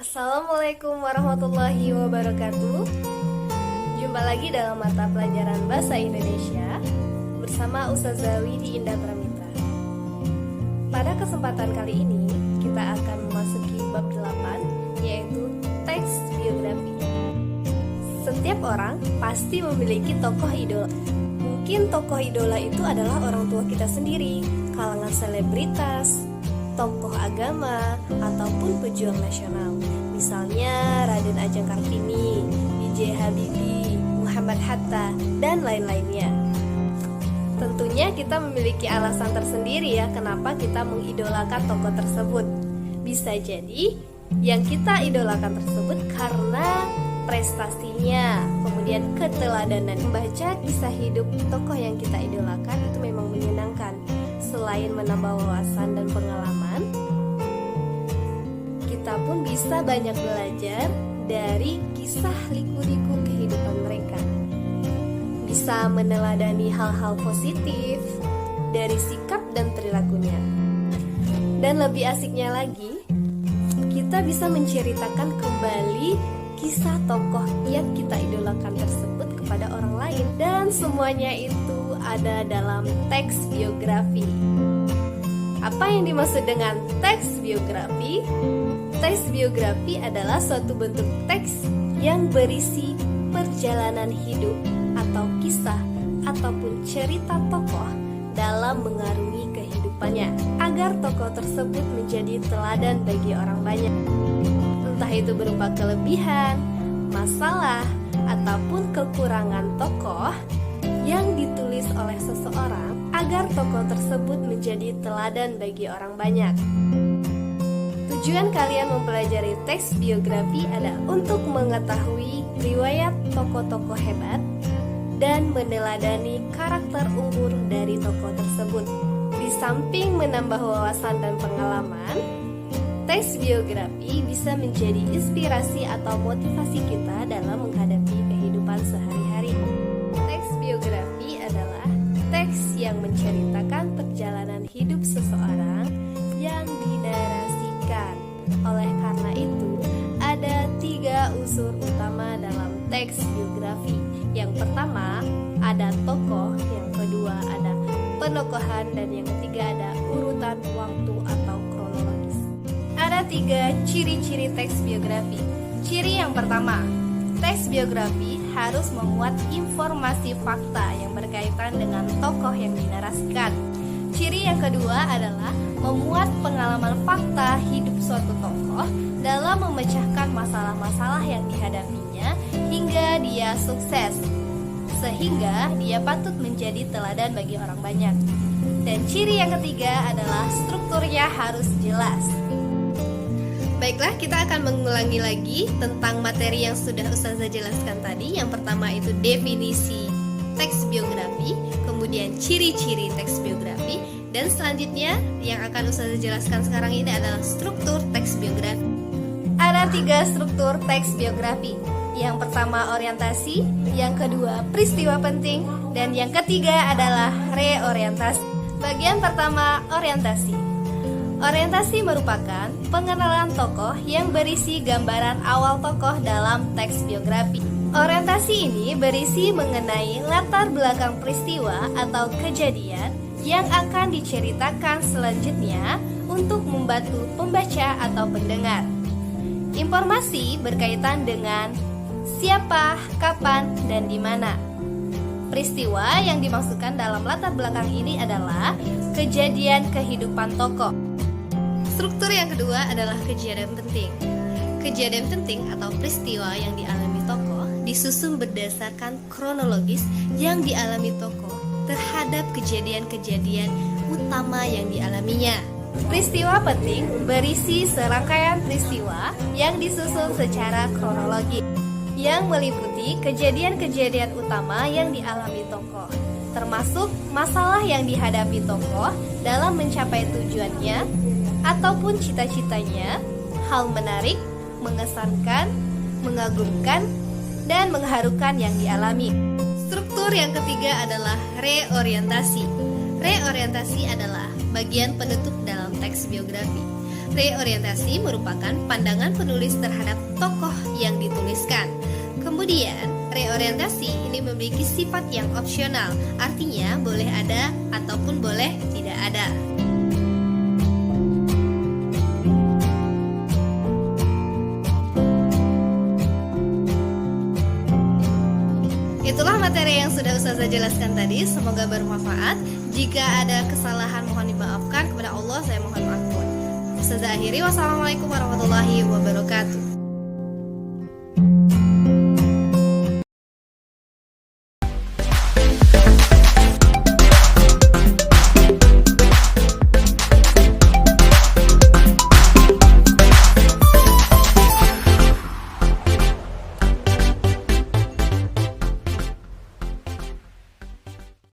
Assalamualaikum warahmatullahi wabarakatuh. Jumpa lagi dalam mata pelajaran Bahasa Indonesia bersama Ustazah Widi Indah Pramita. Pada kesempatan kali ini kita akan memasuki bab 8, yaitu teks biografi. Setiap orang pasti memiliki tokoh idola. Mungkin tokoh idola itu adalah orang tua kita sendiri, kalangan selebritas, tokoh agama, ataupun pejuang nasional. Misalnya Raden Ajeng Kartini, B.J. Habibie, Muhammad Hatta, dan lain-lainnya. Tentunya kita memiliki alasan tersendiri ya kenapa kita mengidolakan tokoh tersebut. Bisa jadi yang kita idolakan tersebut karena prestasinya, kemudian keteladanan. Membaca kisah hidup tokoh yang kita idolakan itu memang menyenangkan. Selain menambah wawasan dan pengalaman, kita pun bisa banyak belajar dari kisah liku-liku kehidupan mereka. Bisa meneladani hal-hal positif dari sikap dan perilakunya. Dan lebih asiknya lagi, kita bisa menceritakan kembali kisah tokoh yang kita idolakan tersebut kepada orang lain. Dan semuanya itu ada dalam teks biografi. Apa yang dimaksud dengan teks biografi? Teks biografi adalah suatu bentuk teks yang berisi perjalanan hidup atau kisah ataupun cerita tokoh dalam mengarungi kehidupannya agar tokoh tersebut menjadi teladan bagi orang banyak. Entah itu berupa kelebihan, masalah, ataupun kekurangan tokoh yang ditulis oleh seseorang agar tokoh tersebut menjadi teladan bagi orang banyak. Tujuan kalian mempelajari teks biografi adalah untuk mengetahui riwayat tokoh-tokoh hebat dan meneladani karakter unggul dari tokoh tersebut. Di samping menambah wawasan dan pengalaman, teks biografi bisa menjadi inspirasi atau motivasi kita dalam menghadapi kehidupan sehari-hari. Teks biografi adalah teks yang menceritakan perjalanan hidup seseorang yang dinarasikan. Oleh karena itu, ada 3 unsur utama dalam teks biografi. Yang pertama, ada tokoh, yang kedua ada penokohan, dan yang ketiga ada urutan waktu atau kronologis. Ada 3 ciri-ciri teks biografi. Ciri yang pertama, teks biografi harus memuat informasi fakta yang berkaitan dengan tokoh yang dinarasikan. Ciri yang kedua adalah memuat pengalaman fakta hidup suatu tokoh dalam memecahkan masalah-masalah yang dihadapinya hingga dia sukses, sehingga dia patut menjadi teladan bagi orang banyak. Dan ciri yang ketiga adalah strukturnya harus jelas. Baiklah, kita akan mengulangi lagi tentang materi yang sudah Ustazah jelaskan tadi. Yang pertama itu definisi teks biografi, kemudian ciri-ciri teks biografi, dan selanjutnya yang akan Ustazah jelaskan sekarang ini adalah struktur teks biografi. Ada 3 struktur teks biografi. Yang pertama orientasi, yang kedua peristiwa penting, dan yang ketiga adalah reorientasi. Bagian pertama, orientasi. Orientasi merupakan pengenalan tokoh yang berisi gambaran awal tokoh dalam teks biografi. Orientasi ini berisi mengenai latar belakang peristiwa atau kejadian yang akan diceritakan selanjutnya untuk membantu pembaca atau pendengar. Informasi berkaitan dengan siapa, kapan, dan di mana. Peristiwa yang dimaksudkan dalam latar belakang ini adalah kejadian kehidupan tokoh. Struktur yang kedua adalah kejadian penting. Kejadian penting atau peristiwa yang dialami tokoh disusun berdasarkan kronologis yang dialami tokoh terhadap kejadian-kejadian utama yang dialaminya. Peristiwa penting berisi serangkaian peristiwa yang disusun secara kronologis yang meliputi kejadian-kejadian utama yang dialami tokoh, termasuk masalah yang dihadapi tokoh dalam mencapai tujuannya ataupun cita-citanya, hal menarik, mengesankan, mengagumkan, dan mengharukan yang dialami. Struktur yang ketiga adalah reorientasi. Reorientasi adalah bagian penutup dalam teks biografi. Reorientasi merupakan pandangan penulis terhadap tokoh yang dituliskan. Kemudian, reorientasi ini memiliki sifat yang opsional, artinya boleh ada ataupun boleh tidak ada. Itulah materi yang sudah Ustazah jelaskan tadi, semoga bermanfaat. Jika ada kesalahan mohon dimaafkan, kepada Allah saya mohon ampun. Ustazah akhiri, wassalamualaikum warahmatullahi wabarakatuh.